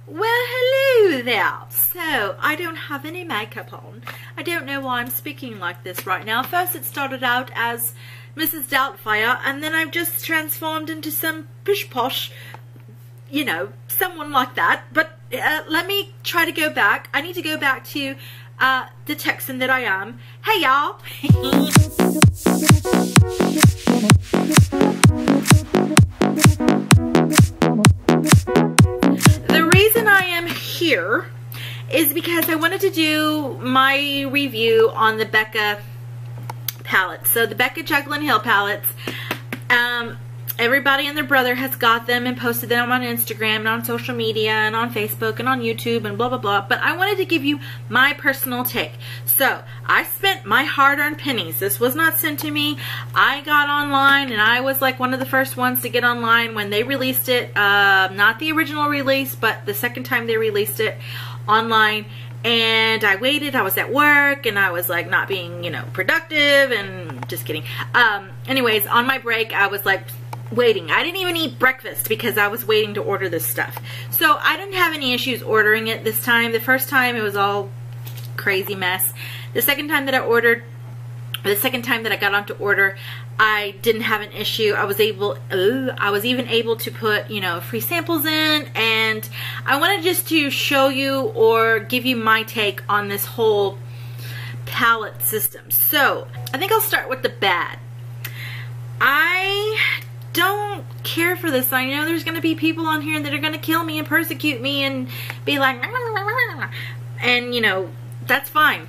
Well, hello there. So, I don't have any makeup on. I don't know why I'm speaking like this right now. First it started out as Mrs. Doubtfire, and then I've just transformed into some pish-posh, you know, someone like that. But let me try to go back. I need to go back to the Texan that I am. Hey, y'all. Here is because I wanted to do my review on the Becca palettes. So the Becca Jaclyn Hill palettes, everybody and their brother has got them and posted them on Instagram and on social media and on Facebook and on YouTube and blah blah blah, but I wanted to give you my personal take. So I spent my hard-earned pennies. This was not sent to me. I got online, and I was like one of the first ones to get online when they released it, not the original release, but the second time they released it online. And I waited. I was at work, and I was like not being, you know, productive, and just kidding. Anyways, on my break, I was like waiting. I didn't even eat breakfast because I was waiting to order this stuff. So I didn't have any issues ordering it this time. The first time it was all crazy mess. The second time that I ordered, the second time that I got on to order, I didn't have an issue. I was even able to put, you know, free samples in, and I wanted just to show you or give you my take on this whole palette system. So I think I'll start with the bad. I don't care for this. I know there's going to be people on here that are going to kill me and persecute me and be like, and you know, that's fine.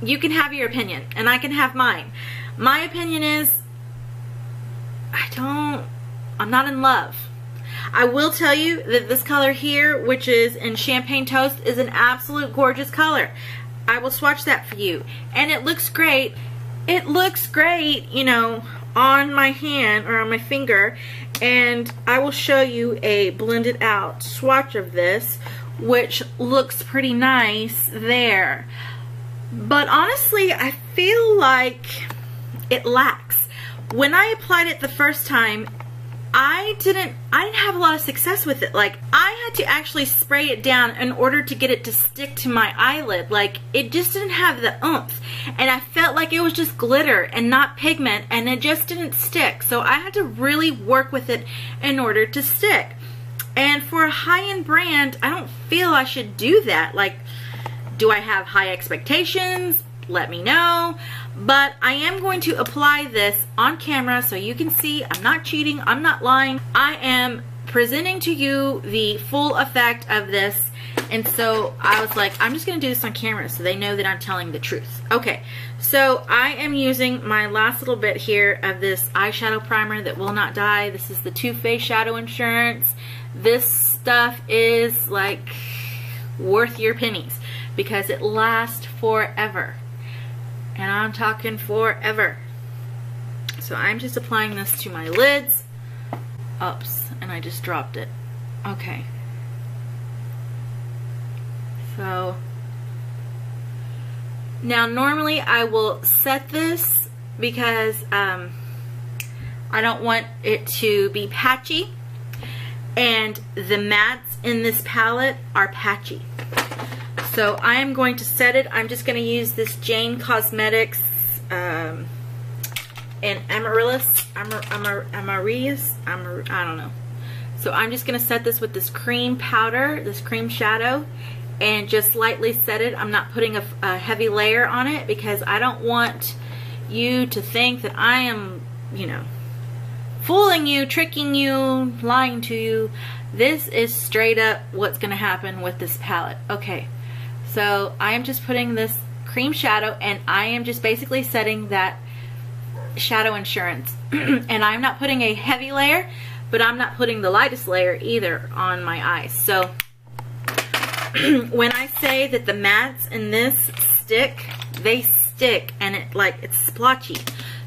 You can have your opinion and I can have mine. My opinion is I'm not in love. I will tell you that this color here, which is in Champagne Toast, is an absolute gorgeous color. I will swatch that for you. And it looks great. It looks great, you know, on my hand or on my finger. And I will show you a blended out swatch of this, which looks pretty nice there. But honestly, I feel like it lacks. When I applied it the first time, I didn't have a lot of success with it. Like, I had to actually spray it down in order to get it to stick to my eyelid. Like, it just didn't have the oomph. And I felt like it was just glitter and not pigment, and it just didn't stick. So I had to really work with it in order to stick. And for a high-end brand, I don't feel I should do that. Like, do I have high expectations? Let me know. But I am going to apply this on camera so you can see I'm not cheating, I'm not lying. I am presenting to you the full effect of this. And so I was like, I'm just going to do this on camera so they know that I'm telling the truth. Okay, so I am using my last little bit here of this eyeshadow primer that will not die. This is the Too Faced Shadow Insurance. This stuff is like worth your pennies because it lasts forever. And I'm talking forever. So I'm just applying this to my lids. Oops, and I just dropped it. Okay. So now normally I will set this because I don't want it to be patchy, and the mattes in this palette are patchy. So I am going to set it. I'm just going to use this Jane Cosmetics and Amaryllis, I don't know. So I'm just going to set this with this cream powder, this cream shadow, and just lightly set it. I'm not putting a heavy layer on it because I don't want you to think that I am, you know, fooling you, tricking you, lying to you. This is straight up what's going to happen with this palette. Okay. So I am just putting this cream shadow, and I am just basically setting that shadow insurance. And I'm not putting a heavy layer, but I'm not putting the lightest layer either on my eyes. So when I say that the mattes in this stick, they stick, and it's splotchy.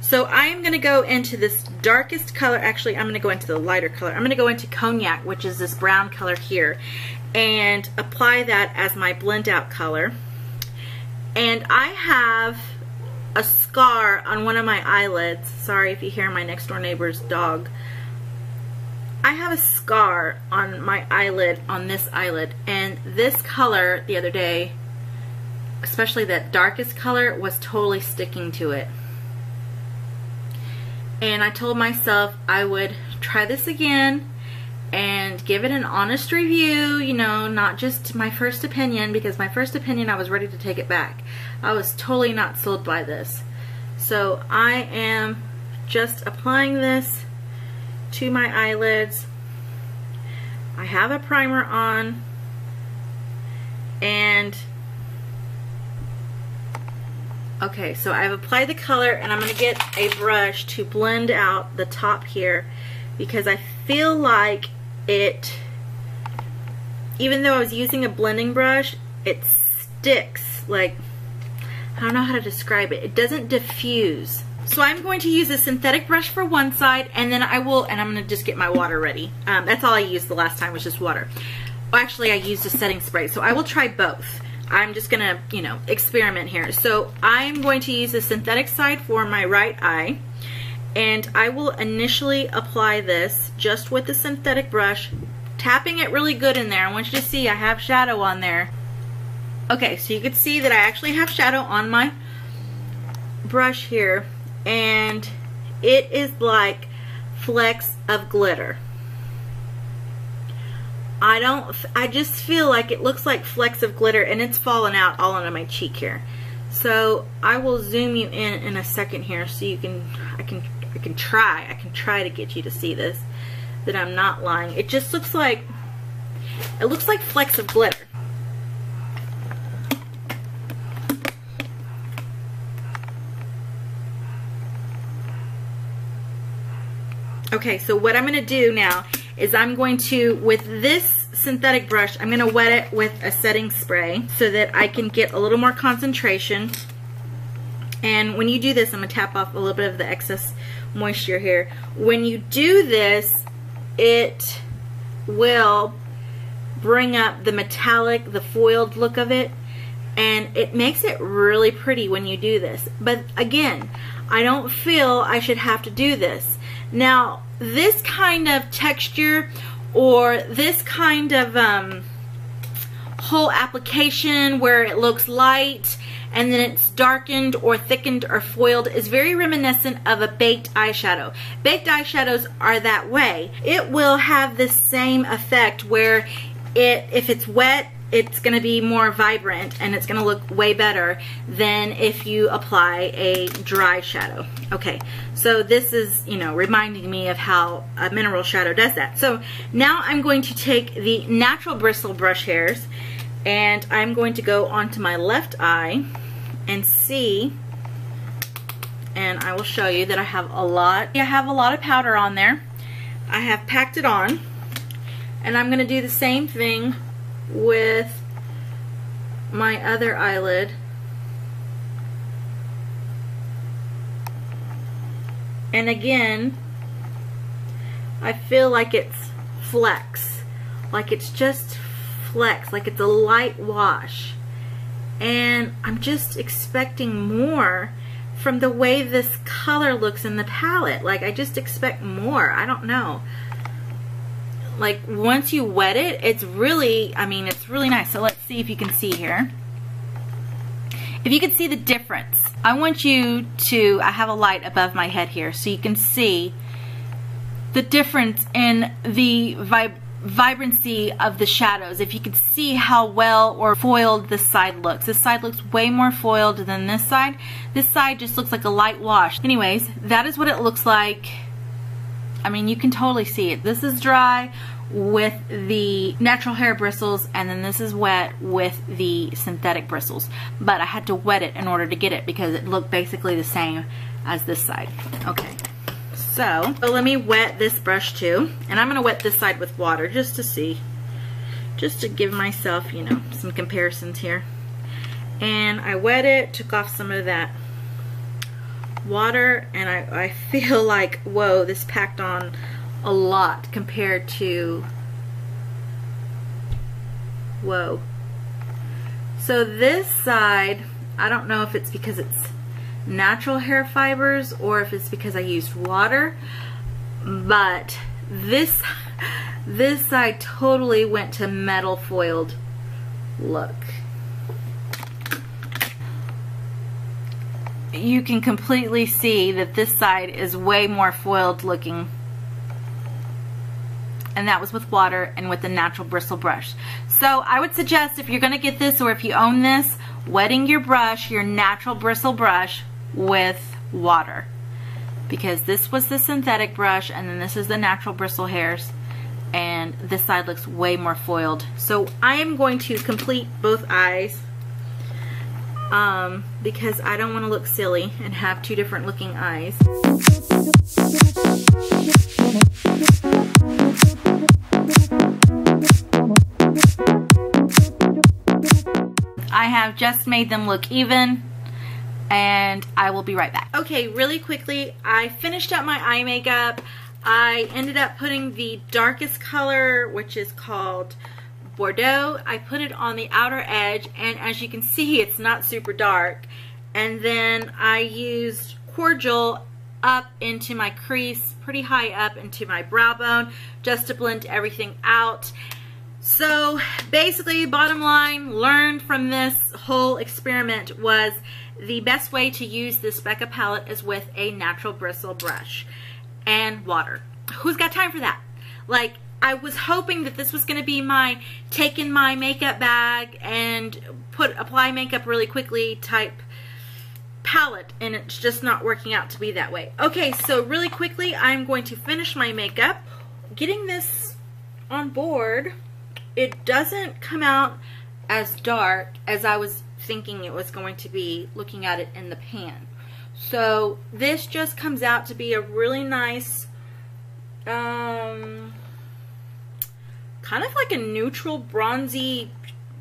So I am going to go into this darkest color. Actually, I'm going to go into the lighter color. I'm going to go into Cognac, which is this brown color here, and apply that as my blend out color. And I have a scar on one of my eyelids. Sorry if you hear my next door neighbor's dog. I have a scar on my eyelid, on this eyelid, and this color the other day, especially that darkest color, was totally sticking to it. And I told myself I would try this again and give it an honest review, you know, not just my first opinion, because my first opinion I was ready to take it back. I was totally not sold by this. So I am just applying this to my eyelids. I have a primer on, and okay, so I've applied the color, and I'm going to get a brush to blend out the top here, because I feel like it, even though I was using a blending brush, it sticks. Like, I don't know how to describe it. It doesn't diffuse. So I'm going to use a synthetic brush for one side, and then I'm going to just get my water ready. That's all I used the last time, was just water. Well, actually, I used a setting spray, so I will try both. I'm just going to, you know, experiment here. So I'm going to use the synthetic side for my right eye, and I will initially apply this just with the synthetic brush, tapping it really good in there. I want you to see I have shadow on there. Okay, so you can see that I actually have shadow on my brush here, and it is like flecks of glitter. I just feel like it looks like flecks of glitter, and it's fallen out all onto my cheek here. So I will zoom you in a second here, so you can, I can try to get you to see this, that I'm not lying. It just looks like, it looks like flecks of glitter. Okay, so what I'm going to do now is I'm going to, with this synthetic brush, I'm going to wet it with a setting spray so that I can get a little more concentration. And when you do this, I'm going to tap off a little bit of the excess moisture here. When you do this, it will bring up the metallic, the foiled look of it, and it makes it really pretty when you do this. But again, I don't feel I should have to do this. Now, this kind of texture, or this kind of whole application where it looks light and then it's darkened or thickened or foiled, is very reminiscent of a baked eyeshadow. Baked eyeshadows are that way. It will have the same effect where if it's wet, it's going to be more vibrant and it's going to look way better than if you apply a dry shadow. Okay, so this is, you know, reminding me of how a mineral shadow does that. So now I'm going to take the natural bristle brush hairs, and I'm going to go onto my left eye and see, and I will show you that I have a lot of powder on there. I have packed it on, and I'm going to do the same thing with my other eyelid. And again, I feel like it's flecks, like it's just flecks, like it's a light wash. And I'm just expecting more from the way this color looks in the palette. Like, I just expect more. I don't know. Like, once you wet it, it's really, I mean, it's really nice. So let's see if you can see here. If you can see the difference, I want you to, I have a light above my head here, so you can see the difference in the vibrancy of the shadows. If you can see how well or foiled this side looks. This side looks way more foiled than this side. This side just looks like a light wash. Anyways, that is what it looks like. I mean, you can totally see it. This is dry with the natural hair bristles, and then this is wet with the synthetic bristles. But I had to wet it in order to get it because it looked basically the same as this side. Okay, so let me wet this brush too. And I'm going to wet this side with water just to see. Just to give myself, you know, some comparisons here. And I wet it, took off some of that water, and I feel like, whoa, this packed on a lot compared to, whoa. So this side, I don't know if it's because it's natural hair fibers or if it's because I used water, but this This side totally went to metal foiled look. You can completely see that this side is way more foiled looking. And that was with water and with the natural bristle brush. So I would suggest, if you're going to get this, or if you own this, wetting your brush, your natural bristle brush, with water. Because this was the synthetic brush, and then this is the natural bristle hairs, and this side looks way more foiled. So I am going to complete both eyes because I don't want to look silly and have two different looking eyes. I have just made them look even, and I will be right back. Okay, really quickly, I finished up my eye makeup. I ended up putting the darkest color, which is called Bordeaux. I put it on the outer edge, and as you can see, it's not super dark. And then I used Cordial up into my crease, pretty high up into my brow bone, just to blend everything out. So basically, bottom line, learned from this whole experiment was the best way to use this Becca palette is with a natural bristle brush and water. Who's got time for that? Like, I was hoping that this was going to be my take in my makeup bag and apply makeup really quickly type palette, and it's just not working out to be that way. Okay, so really quickly, I'm going to finish my makeup. Getting this on board, it doesn't come out as dark as I was thinking it was going to be looking at it in the pan. So this just comes out to be a really nice, kind of like a neutral bronzy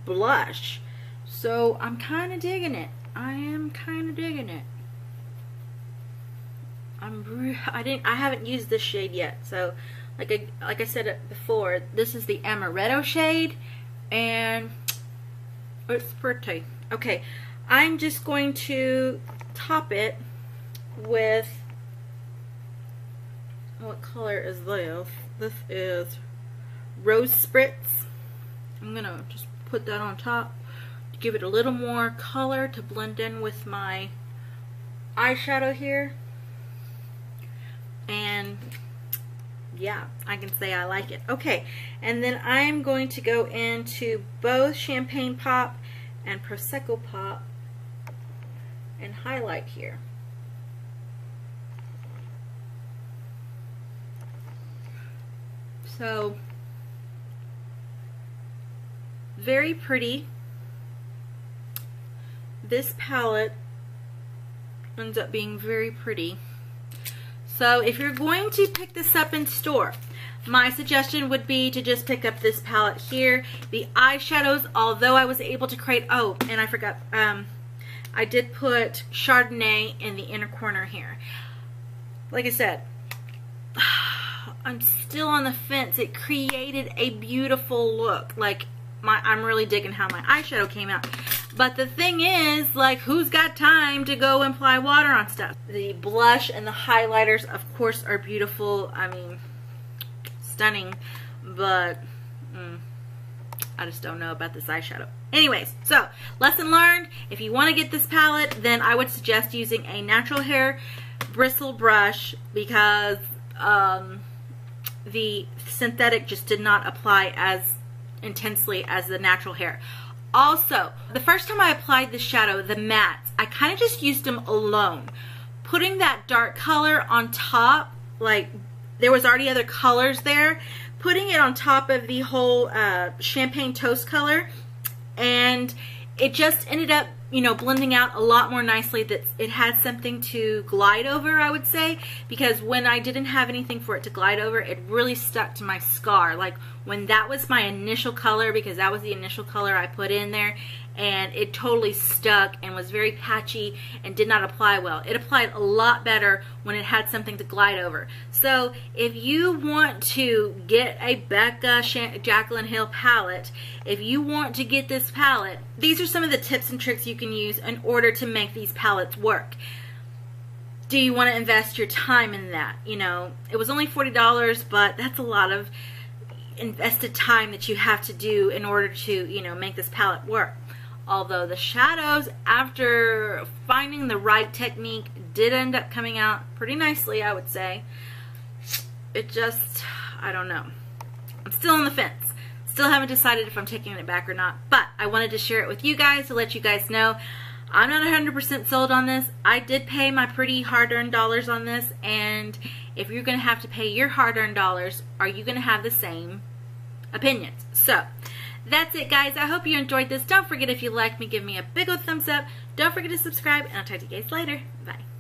blush. So I'm kind of digging it. I am kind of digging it. I haven't used this shade yet. So like I said before, this is the Amaretto shade, and it's pretty. Okay, I'm just going to top it with, what color is this? This is Rose Spritz. I'm gonna just put that on top to give it a little more color to blend in with my eyeshadow here. And yeah, I can say I like it. Okay, and then I'm going to go into both Champagne Pop and Prosecco Pop and highlight here. So, very pretty. This palette ends up being very pretty. So if you're going to pick this up in store, my suggestion would be to just pick up this palette here. The eyeshadows, although I was able to create, oh, and I forgot, I did put Chardonnay in the inner corner here. Like I said, I'm still on the fence. It created a beautiful look. Like, I'm really digging how my eyeshadow came out. But the thing is, like, who's got time to go and apply water on stuff? The blush and the highlighters, of course, are beautiful. I mean, stunning. But I just don't know about this eyeshadow. Anyways, so, lesson learned. If you want to get this palette, then I would suggest using a natural hair bristle brush, because the synthetic just did not apply as intensely as the natural hair. Also, the first time I applied the shadow, the mattes, I kind of just used them alone. Putting that dark color on top, like there was already other colors there, putting it on top of the whole champagne toast color, and it just ended up, you know, blending out a lot more nicely. That it had something to glide over, I would say, because when I didn't have anything for it to glide over, it really stuck to my scar. Like when that was my initial color, because that was the initial color I put in there, and it totally stuck and was very patchy and did not apply well. It applied a lot better when it had something to glide over. So if you want to get a Becca Jaclyn Hill palette, if you want to get this palette, these are some of the tips and tricks you can use in order to make these palettes work. Do you want to invest your time in that? You know, it was only $40, but that's a lot of invested time that you have to do in order to, you know, make this palette work. Although the shadows, after finding the right technique, did end up coming out pretty nicely, I would say. It just, I don't know. I'm still on the fence. Still haven't decided if I'm taking it back or not. But I wanted to share it with you guys to let you guys know I'm not 100% sold on this. I did pay my pretty hard-earned dollars on this. And if you're going to have to pay your hard-earned dollars, are you going to have the same opinions? So, that's it, guys. I hope you enjoyed this. Don't forget, if you liked me, give me a big old thumbs up. Don't forget to subscribe, and I'll talk to you guys later. Bye.